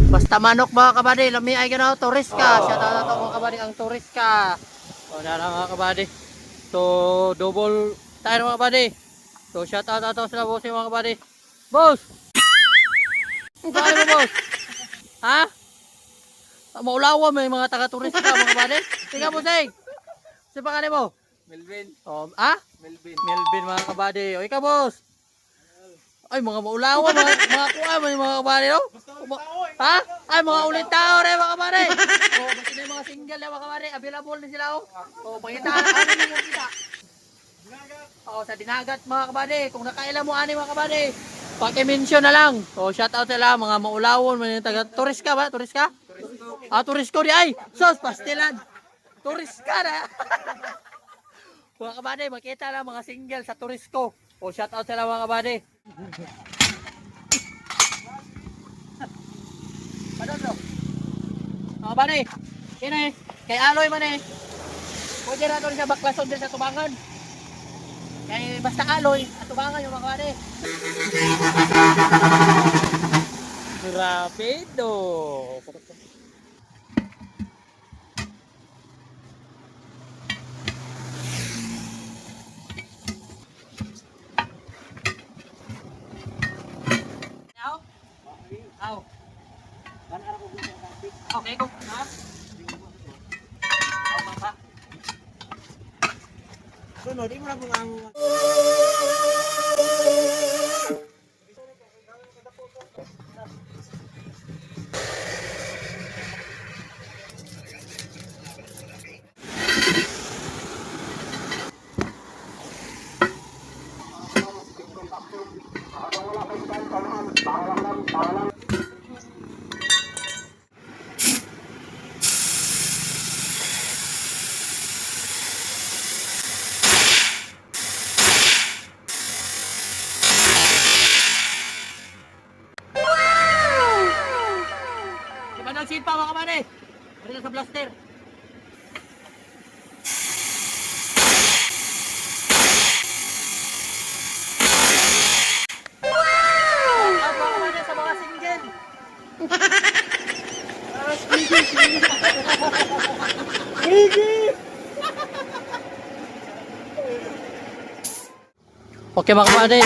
Basta manok mga kabady, lami ay ganaw, tourist ka. Shout out na to mga kabady, ang tourist ka. O na mga kabady. So, double tayo mga kabady. So, shout out na to sila boss mga kabady. Boss! Saan mo boss? Ha? Maulawa may mga taga-tourist ka mga kabady. Tingnan mo sing. Si pangalan mo? Melvin. O, ha? Melvin. Melvin mga kabady. O ikaw boss? Ay mga maulawa, mga kuha, may mga kabady no? Ha? Ay mga ulit tao rin mga kabady. O, basta na yung mga single na mga kabady. Available din sila o. O, pangita na kami yung kita. O, sa dinagat mga kabady. Kung nakailan mo ani mga kabady, paki-mention na lang. O, shout out sila mga maulawon, mga taga tourist ka ba? Tourist ka? Ah, tourist ko di ay. Sos, pastilan. Tourist ka na. Mga kabady, makita lang mga single sa tourist ko. O, shout out sila mga kabady. Ano to? Mga kabady, ini, kay Aloy man eh. Pwede na ito siya baklason din sa tubangan. Kaya basta Aloy, at tubangan yung mga kabady. Rapido. Aw. Okay, go. Ha? Aw, baba. Sunod, di mo lang kung ang... Di ba nagsimpa mga kabady? Dito sa blaster. At mga kabady sa mga single. Okay mga kabady.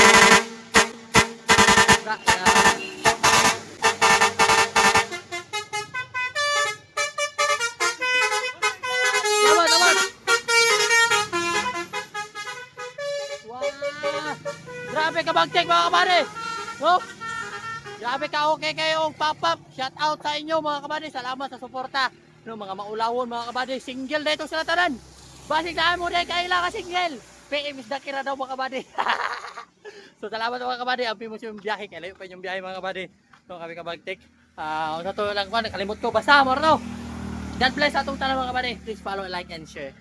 Tama, tama. Wow. Grabe ka mag-check mga kabady. No? Grabe ka okay kayong pop-up. Shout out sa inyo mga kabady. Salamat sa suporta. No, mga maulawon mga kabady. Single dito sila tanan. Basig na mo dahil kailangan ka single. PM is dakira daw mga kabady. So salamat mga kabady. Ampi mo yung biyahe. Kailayo pa yung biyahe mga kabady. So kami ka mag-take. Sa to lang ko. Nakalimot ko. Basta mo no. God bless atong tanan mga kabady. Please follow, like, and share.